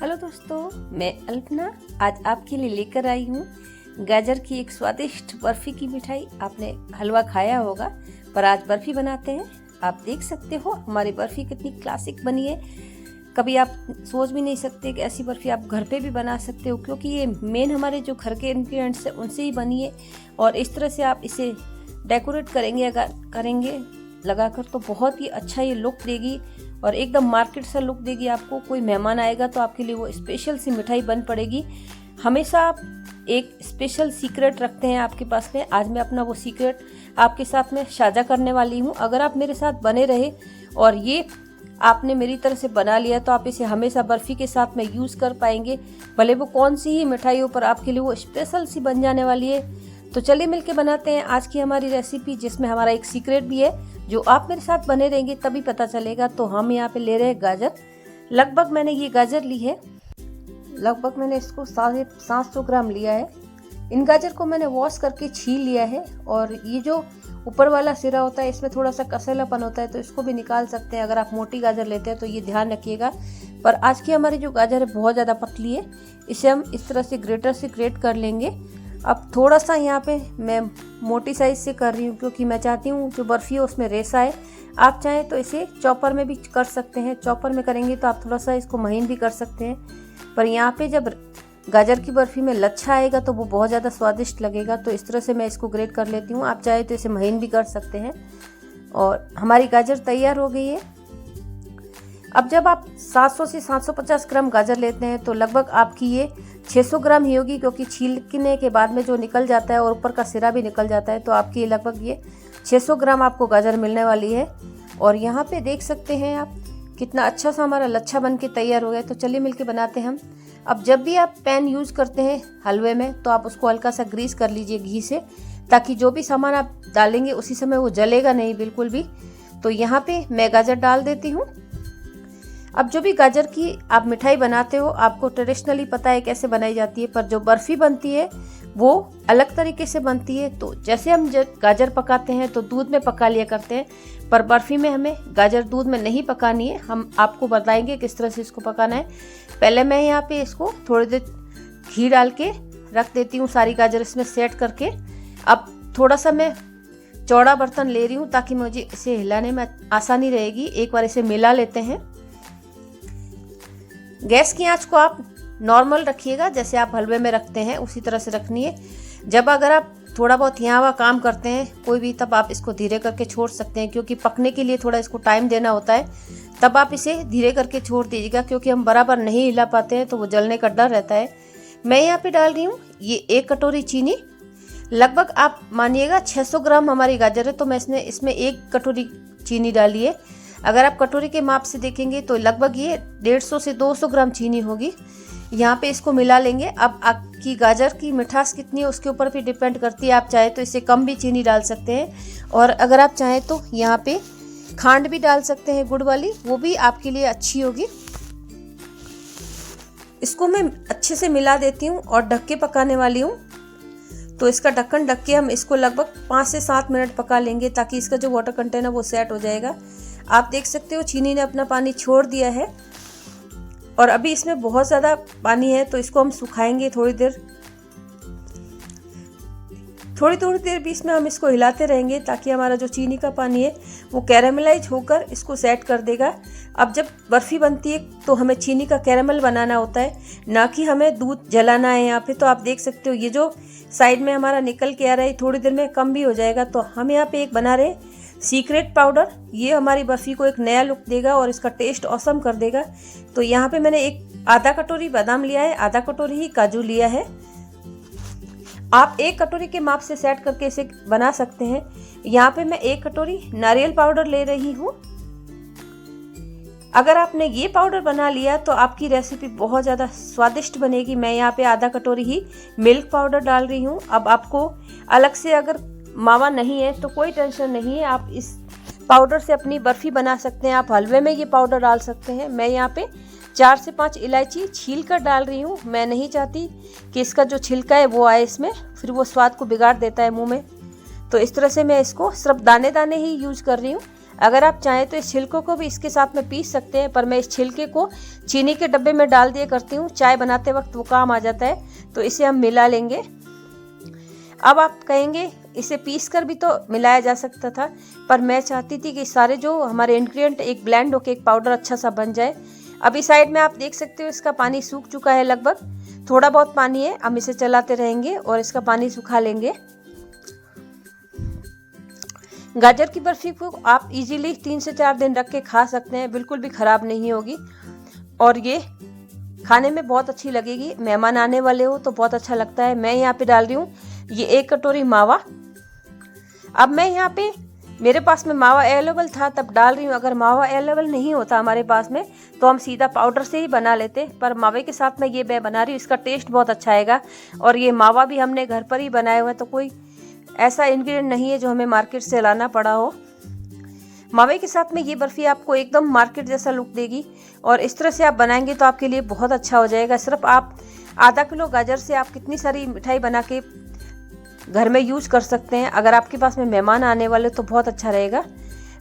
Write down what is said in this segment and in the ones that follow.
Hello दोस्तों, मैं अल्पना आज आपके लिए लेकर आई हूँ गाजर की एक स्वादिष्ट बर्फी की मिठाई। आपने हलवा खाया होगा पर आज बर्फी बनाते हैं। आप देख सकते हो हमारी बर्फी कितनी क्लासिक बनी है। कभी आप सोच भी नहीं सकते कि ऐसी बर्फी आप घर पे भी बना सकते हो, क्योंकि ये मेन हमारे जो घर के इंग्रेडिएंट्स है उनसे ही बनी है। और इस तरह से आप इसे डेकोरेट करेंगे लगाकर तो बहुत ही अच्छा ये लुक देगी और एकदम मार्केट सा लुक देगी आपको। कोई मेहमान आएगा तो आपके लिए वो स्पेशल सी मिठाई बन पड़ेगी। हमेशा आप एक स्पेशल सीक्रेट रखते हैं आपके पास में, आज मैं अपना वो सीक्रेट आपके साथ में साझा करने वाली हूँ। अगर आप मेरे साथ बने रहे और ये आपने मेरी तरह से बना लिया तो आप इसे हमेशा बर्फ़ी के साथ में यूज़ कर पाएंगे, भले वो कौन सी ही मिठाई हो, पर आपके लिए वो स्पेशल सी बन जाने वाली है। तो चलिए मिलके बनाते हैं आज की हमारी रेसिपी, जिसमें हमारा एक सीक्रेट भी है जो आप मेरे साथ बने रहेंगे तभी पता चलेगा। तो हम यहाँ पे ले रहे हैं गाजर। लगभग मैंने ये गाजर ली है, लगभग मैंने इसको 750 ग्राम लिया है। इन गाजर को मैंने वॉश करके छील लिया है और ये जो ऊपर वाला सिरा होता है इसमें थोड़ा सा कसैलापन होता है, तो इसको भी निकाल सकते हैं। अगर आप मोटी गाजर लेते हैं तो ये ध्यान रखिएगा। पर आज की हमारी जो गाजर है बहुत ज़्यादा पतली है, इसे हम इस तरह से ग्रेटर से ग्रेट कर लेंगे। अब थोड़ा सा यहाँ पे मैं मोटी साइज से कर रही हूँ क्योंकि मैं चाहती हूँ जो बर्फ़ी है उसमें रेसा है। आप चाहें तो इसे चॉपर में भी कर सकते हैं, चॉपर में करेंगे तो आप थोड़ा सा इसको महीन भी कर सकते हैं। पर यहाँ पे जब गाजर की बर्फ़ी में लच्छा आएगा तो वो बहुत ज़्यादा स्वादिष्ट लगेगा, तो इस तरह से मैं इसको ग्रेट कर लेती हूँ। आप चाहे तो इसे महीन भी कर सकते हैं। और हमारी गाजर तैयार हो गई है। अब जब आप 700 से 750 ग्राम गाजर लेते हैं तो लगभग आपकी ये 600 ग्राम ही होगी, क्योंकि छीलने के बाद में जो निकल जाता है और ऊपर का सिरा भी निकल जाता है, तो आपकी लगभग ये 600 ग्राम आपको गाजर मिलने वाली है। और यहाँ पे देख सकते हैं आप कितना अच्छा सा हमारा लच्छा बन के तैयार हो गया। तो चलिए मिलके बनाते हैं हम। अब जब भी आप पैन यूज़ करते हैं हलवे में तो आप उसको हल्का सा ग्रीस कर लीजिए घी से, ताकि जो भी सामान आप डालेंगे उसी समय वो जलेगा नहीं बिल्कुल भी। तो यहाँ पे मैं गाजर डाल देती हूँ। अब जो भी गाजर की आप मिठाई बनाते हो आपको ट्रेडिशनली पता है कैसे बनाई जाती है, पर जो बर्फ़ी बनती है वो अलग तरीके से बनती है। तो जैसे हम जब गाजर पकाते हैं तो दूध में पका लिया करते हैं, पर बर्फ़ी में हमें गाजर दूध में नहीं पकानी है। हम आपको बताएंगे किस तरह से इसको पकाना है। पहले मैं यहाँ पे इसको थोड़ी देर घी डाल के रख देती हूँ, सारी गाजर इसमें सेट करके। अब थोड़ा सा मैं चौड़ा बर्तन ले रही हूँ ताकि मुझे इसे हिलाने में आसानी रहेगी। एक बार इसे मिला लेते हैं। गैस की आंच को आप नॉर्मल रखिएगा, जैसे आप हलवे में रखते हैं उसी तरह से रखनी है। जब अगर आप थोड़ा बहुत यहाँ वहाँ काम करते हैं कोई भी, तब आप इसको धीरे करके छोड़ सकते हैं, क्योंकि पकने के लिए थोड़ा इसको टाइम देना होता है। तब आप इसे धीरे करके छोड़ दीजिएगा, क्योंकि हम बराबर नहीं हिला पाते हैं तो वो जलने का डर रहता है। मैं यहाँ पे डाल रही हूँ ये 1 कटोरी चीनी। लगभग आप मानिएगा 600 ग्राम हमारी गाजर है तो मैं इसमें 1 कटोरी चीनी डाली है। अगर आप कटोरी के माप से देखेंगे तो लगभग ये 150 से 200 ग्राम चीनी होगी। यहाँ पे इसको मिला लेंगे। अब आपकी गाजर की मिठास कितनी है उसके ऊपर भी डिपेंड करती है। आप चाहे तो इससे कम भी चीनी डाल सकते हैं, और अगर आप चाहें तो यहाँ पे खांड भी डाल सकते हैं गुड़ वाली, वो भी आपके लिए अच्छी होगी। इसको मैं अच्छे से मिला देती हूँ और ढक के पकाने वाली हूँ। तो इसका ढक्कन ढक के हम इसको लगभग 5 से 7 मिनट पका लेंगे, ताकि इसका जो वाटर कंटेंट है वो सेट हो जाएगा। आप देख सकते हो चीनी ने अपना पानी छोड़ दिया है और अभी इसमें बहुत ज़्यादा पानी है, तो इसको हम सुखाएंगे थोड़ी देर भी इसमें हम इसको हिलाते रहेंगे, ताकि हमारा जो चीनी का पानी है वो कैरेमलाइज होकर इसको सेट कर देगा। अब जब बर्फ़ी बनती है तो हमें चीनी का कैरेमल बनाना होता है, ना कि हमें दूध जलाना है यहाँ पे। तो आप देख सकते हो ये जो साइड में हमारा निकल के आ रहा है थोड़ी देर में कम भी हो जाएगा। तो हम यहाँ पे एक बना रहे सीक्रेट पाउडर, ये हमारी बर्फ़ी को एक नया लुक देगा और इसका टेस्ट ऑसम कर देगा। तो यहाँ पे मैंने आधा कटोरी बादाम लिया है, आधा कटोरी ही काजू लिया है। आप 1 कटोरी के माप से सेट करके इसे बना सकते हैं। यहाँ पे मैं 1 कटोरी नारियल पाउडर ले रही हूँ। अगर आपने ये पाउडर बना लिया तो आपकी रेसिपी बहुत ज़्यादा स्वादिष्ट बनेगी। मैं यहाँ पे आधा कटोरी ही मिल्क पाउडर डाल रही हूँ। अब आपको अलग से अगर मावा नहीं है तो कोई टेंशन नहीं है, आप इस पाउडर से अपनी बर्फ़ी बना सकते हैं। आप हलवे में ये पाउडर डाल सकते हैं। मैं यहाँ पे 4 से 5 इलायची छील कर डाल रही हूँ। मैं नहीं चाहती कि इसका जो छिलका है वो आए इसमें, फिर वो स्वाद को बिगाड़ देता है मुंह में। तो इस तरह से मैं इसको सिर्फ दाने दाने ही यूज कर रही हूँ। अगर आप चाहें तो इस छिलकों को भी इसके साथ में पीस सकते हैं, पर मैं इस छिलके को चीनी के डब्बे में डाल दिया करती हूँ, चाय बनाते वक्त वो काम आ जाता है। तो इसे हम मिला लेंगे। अब आप कहेंगे इसे पीस कर भी तो मिलाया जा सकता था, पर मैं चाहती थी कि सारे जो हमारे इंग्रेडिएंट एक ब्लेंड होकर एक पाउडर अच्छा सा बन जाए। अभी साइड में आप देख सकते हो इसका पानी सूख चुका है, लगभग थोड़ा बहुत पानी है। हम इसे चलाते रहेंगे और इसका पानी सुखा लेंगे। गाजर की बर्फी को आप इजीली 3 से 4 दिन रख के खा सकते हैं, बिल्कुल भी ख़राब नहीं होगी और ये खाने में बहुत अच्छी लगेगी। मेहमान आने वाले हो तो बहुत अच्छा लगता है। मैं यहाँ पे डाल रही हूँ ये 1 कटोरी मावा। अब मैं यहाँ पे मेरे पास में मावा अवेलेबल था तब डाल रही हूँ। अगर मावा अवेलेबल नहीं होता हमारे पास में तो हम सीधा पाउडर से ही बना लेते, पर मावे के साथ में ये मैं बना रही हूँ। इसका टेस्ट बहुत अच्छा आएगा और ये मावा भी हमने घर पर ही बनाया हुआ है, तो कोई ऐसा इंग्रेडिएंट नहीं है जो हमें मार्केट से लाना पड़ा हो। मावे के साथ में ये बर्फ़ी आपको एकदम मार्केट जैसा लुक देगी और इस तरह से आप बनाएंगे तो आपके लिए बहुत अच्छा हो जाएगा। सिर्फ आप आधा किलो गाजर से आप कितनी सारी मिठाई बना के घर में यूज़ कर सकते हैं। अगर आपके पास में मेहमान आने वाले तो बहुत अच्छा रहेगा।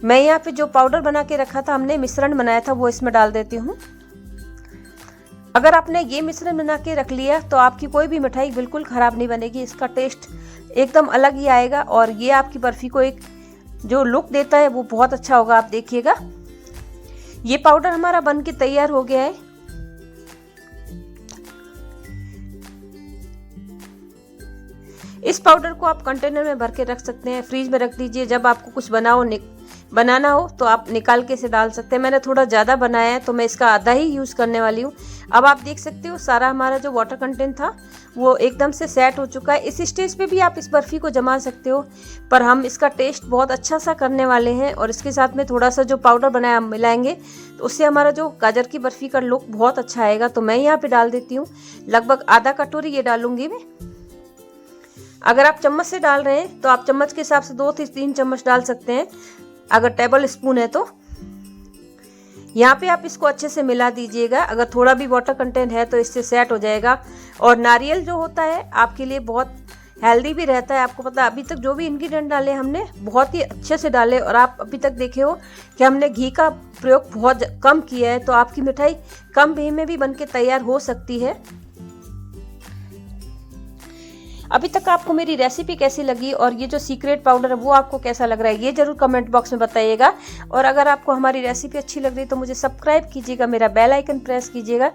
मैं यहाँ पे जो पाउडर बना के रखा था, हमने मिश्रण बनाया था, वो इसमें डाल देती हूँ। अगर आपने ये मिश्रण बना के रख लिया तो आपकी कोई भी मिठाई बिल्कुल ख़राब नहीं बनेगी। इसका टेस्ट एकदम अलग ही आएगा और ये आपकी बर्फ़ी को एक जो लुक देता है वो बहुत अच्छा होगा। आप देखिएगा ये पाउडर हमारा बन के तैयार हो गया है। इस पाउडर को आप कंटेनर में भर के रख सकते हैं, फ्रीज में रख दीजिए। जब आपको कुछ बनाना हो तो आप निकाल के इसे डाल सकते हैं। मैंने थोड़ा ज़्यादा बनाया है तो मैं इसका आधा ही यूज़ करने वाली हूँ। अब आप देख सकते हो सारा हमारा जो वाटर कंटेंट था वो एकदम से सेट हो चुका है। इस स्टेज पे भी आप इस बर्फ़ी को जमा सकते हो, पर हम इसका टेस्ट बहुत अच्छा सा करने वाले हैं और इसके साथ में थोड़ा सा जो पाउडर बनाया हम मिलाएंगे तो उससे हमारा जो गाजर की बर्फ़ी का लुक बहुत अच्छा आएगा। तो मैं यहाँ पर डाल देती हूँ लगभग आधा कटोरी ये डालूँगी मैं। अगर आप चम्मच से डाल रहे हैं तो आप चम्मच के हिसाब से 2 से 3 चम्मच डाल सकते हैं, अगर टेबल स्पून है तो। यहाँ पे आप इसको अच्छे से मिला दीजिएगा। अगर थोड़ा भी वाटर कंटेंट है तो इससे सेट हो जाएगा। और नारियल जो होता है आपके लिए बहुत हेल्दी भी रहता है। आपको पता है अभी तक जो भी इंग्रेडिएंट डाले हमने बहुत ही अच्छे से डाले और आप अभी तक देखे हो कि हमने घी का प्रयोग बहुत कम किया है, तो आपकी मिठाई कम घी में भी बन के तैयार हो सकती है। अभी तक आपको मेरी रेसिपी कैसी लगी और ये जो सीक्रेट पाउडर है वो आपको कैसा लग रहा है ये जरूर कमेंट बॉक्स में बताइएगा। और अगर आपको हमारी रेसिपी अच्छी लग रही है तो मुझे सब्सक्राइब कीजिएगा, मेरा बेल आइकन प्रेस कीजिएगा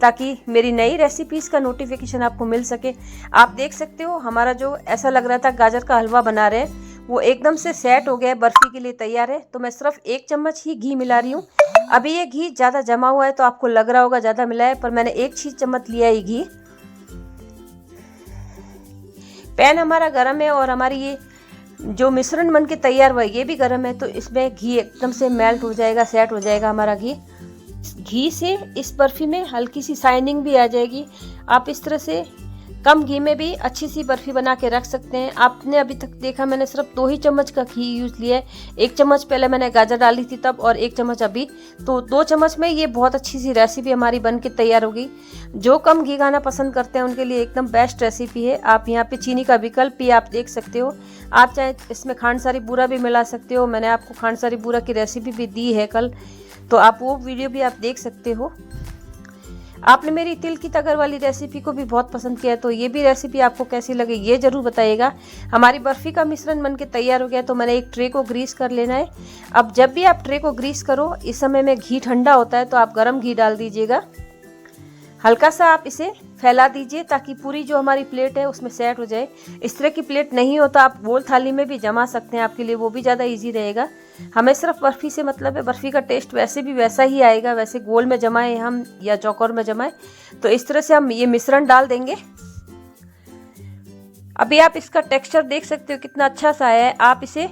ताकि मेरी नई रेसिपीज़ का नोटिफिकेशन आपको मिल सके। आप देख सकते हो हमारा जो ऐसा लग रहा था गाजर का हलवा बना रहे हैं वो एकदम से सेट हो गया, बर्फ़ी के लिए तैयार है। तो मैं सिर्फ 1 चम्मच ही घी मिला रही हूँ। अभी ये घी ज़्यादा जमा हुआ है तो आपको लग रहा होगा ज़्यादा मिला है, पर मैंने 1 चम्मच लिया है घी। पैन हमारा गर्म है और हमारी ये जो मिश्रण बन के तैयार हुआ है ये भी गर्म है, तो इसमें घी एकदम से मेल्ट हो जाएगा, सेट हो जाएगा हमारा घी। घी से इस बर्फ़ी में हल्की सी शाइनिंग भी आ जाएगी। आप इस तरह से कम घी में भी अच्छी सी बर्फ़ी बना के रख सकते हैं। आपने अभी तक देखा मैंने सिर्फ 2 ही चम्मच का घी यूज़ लिया है। 1 चम्मच पहले मैंने गाजर डाली थी तब और 1 चम्मच अभी, तो 2 चम्मच में ये बहुत अच्छी सी रेसिपी हमारी बन के तैयार होगी। जो कम घी खाना पसंद करते हैं उनके लिए एकदम बेस्ट रेसिपी है। आप यहाँ पे चीनी का विकल्प भी आप देख सकते हो। आप चाहे इसमें खांडसारी बूरा भी मिला सकते हो। मैंने आपको खांडसारी बूरा की रेसिपी भी दी है कल, तो आप वो वीडियो भी आप देख सकते हो। आपने मेरी तिल की तगर वाली रेसिपी को भी बहुत पसंद किया, तो ये भी रेसिपी आपको कैसी लगी ये ज़रूर बताइएगा। हमारी बर्फ़ी का मिश्रण बनके तैयार हो गया, तो मैंने एक ट्रे को ग्रीस कर लेना है। अब जब भी आप ट्रे को ग्रीस करो इस समय में घी ठंडा होता है तो आप गर्म घी डाल दीजिएगा। हल्का सा आप इसे फैला दीजिए ताकि पूरी जो हमारी प्लेट है उसमें सेट हो जाए। इस तरह की प्लेट नहीं हो तो आप गोल थाली में भी जमा सकते हैं, आपके लिए वो भी ज़्यादा इजी रहेगा। हमें सिर्फ बर्फ़ी से मतलब है, बर्फ़ी का टेस्ट वैसे भी वैसा ही आएगा, वैसे गोल में जमाएं हम या चौकोर में जमाएं। तो इस तरह से हम ये मिश्रण डाल देंगे। अभी आप इसका टेक्सचर देख सकते हो कितना अच्छा सा है। आप इसे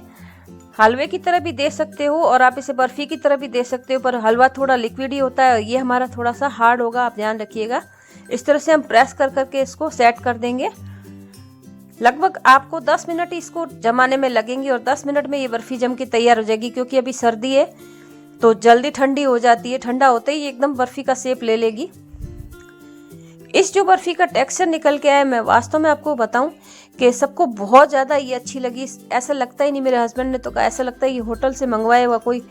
हलवे की तरह भी दे सकते हो और आप इसे बर्फ़ी की तरह भी दे सकते हो, पर हलवा थोड़ा लिक्विड ही होता है, ये हमारा थोड़ा सा हार्ड होगा, आप ध्यान रखिएगा। इस तरह से हम प्रेस कर करके इसको सेट कर देंगे। लगभग आपको 10 मिनट इसको जमाने में लगेंगे और 10 मिनट में ये बर्फ़ी जम के तैयार हो जाएगी। क्योंकि अभी सर्दी है तो जल्दी ठंडी हो जाती है, ठंडा होते ही एकदम बर्फ़ी का शेप ले लेगी। इस जो बर्फ़ी का टेक्सचर निकल के आया, मैं वास्तव में आपको बताऊं कि सबको बहुत ज़्यादा ये अच्छी लगी। ऐसा लगता ही नहीं, मेरे हस्बैंड ने तो कहा ऐसा लगता है ये होटल से मंगवाया हुआ कोई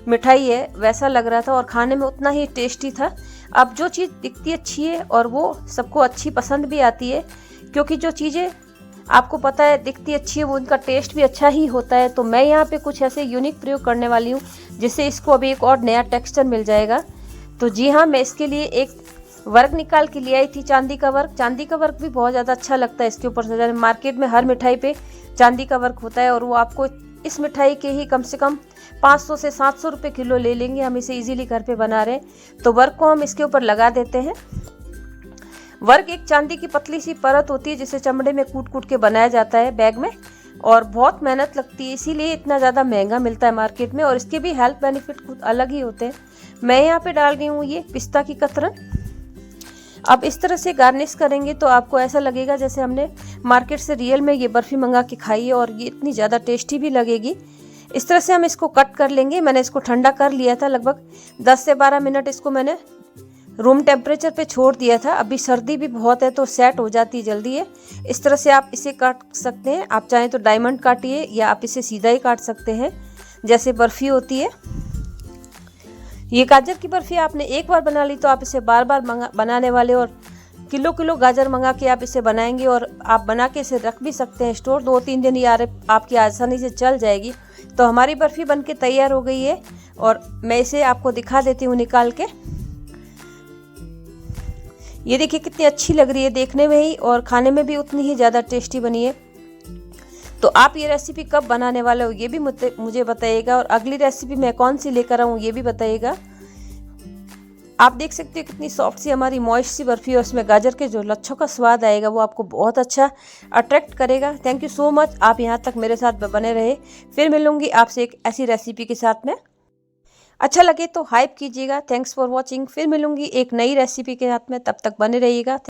मिठाई है, वैसा लग रहा था और खाने में उतना ही टेस्टी था। अब जो चीज़ दिखती अच्छी है और वो सबको अच्छी पसंद भी आती है, क्योंकि जो चीज़ें आपको पता है दिखती अच्छी है वो उनका टेस्ट भी अच्छा ही होता है। तो मैं यहाँ पे कुछ ऐसे यूनिक प्रयोग करने वाली हूँ जिससे इसको अभी एक और नया टेक्सचर मिल जाएगा। तो जी हाँ, मैं इसके लिए एक वर्क निकाल के ले आई थी, चांदी का वर्क। चांदी का वर्क भी बहुत ज़्यादा अच्छा लगता है इसके ऊपर सजाने। मार्केट में हर मिठाई पे चांदी का वर्क होता है और वो आपको इस मिठाई के ही कम से कम 500 से 700 रुपये किलो ले लेंगे। हम इसे इजीली घर पे बना रहे हैं, तो वर्क को हम इसके ऊपर लगा देते हैं। वर्क एक चांदी की पतली सी परत होती है जिसे चमड़े में कूट कूट के बनाया जाता है बैग में, और बहुत मेहनत लगती है, इसीलिए इतना ज़्यादा महंगा मिलता है मार्केट में। और इसके भी हेल्थ बेनिफिट कुछ अलग ही होते हैं। मैं यहाँ पे डाल रही हूँ ये पिस्ता की कतरन। अब इस तरह से गार्निश करेंगे तो आपको ऐसा लगेगा जैसे हमने मार्केट से रियल में ये बर्फ़ी मंगा के खाई है, और ये इतनी ज़्यादा टेस्टी भी लगेगी। इस तरह से हम इसको कट कर लेंगे। मैंने इसको ठंडा कर लिया था, लगभग 10 से 12 मिनट इसको मैंने रूम टेम्परेचर पे छोड़ दिया था। अभी सर्दी भी बहुत है तो सेट हो जाती जल्दी है। इस तरह से आप इसे काट सकते हैं। आप चाहें तो डायमंड काटिए या आप इसे सीधा ही काट सकते हैं जैसे बर्फ़ी होती है। ये गाजर की बर्फ़ी आपने एक बार बना ली तो आप इसे बार बार बनाने वाले, और किलो किलो गाजर मंगा के आप इसे बनाएंगे और आप बना के इसे रख भी सकते हैं स्टोर। 2-3 दिन ये आपकी आसानी से चल जाएगी। तो हमारी बर्फ़ी बनके तैयार हो गई है और मैं इसे आपको दिखा देती हूँ निकाल के। ये देखिए कितनी अच्छी लग रही है देखने में ही, और खाने में भी उतनी ही ज़्यादा टेस्टी बनी है। तो आप ये रेसिपी कब बनाने वाले हो ये भी मुझे बताइएगा, और अगली रेसिपी मैं कौन सी लेकर आऊँ ये भी बताइएगा। आप देख सकते हो कितनी सॉफ्ट सी हमारी मॉइस्ट सी बर्फ़ी है, उसमें गाजर के जो लच्छों का स्वाद आएगा वो आपको बहुत अच्छा अट्रैक्ट करेगा। थैंक यू सो मच, आप यहाँ तक मेरे साथ बने रहे। फिर मिलूंगी आपसे एक ऐसी रेसिपी के साथ में। अच्छा लगे तो हाइप कीजिएगा। Thanks for watching. फिर मिलूंगी एक नई रेसिपी के साथ में, तब तक बने रहिएगा।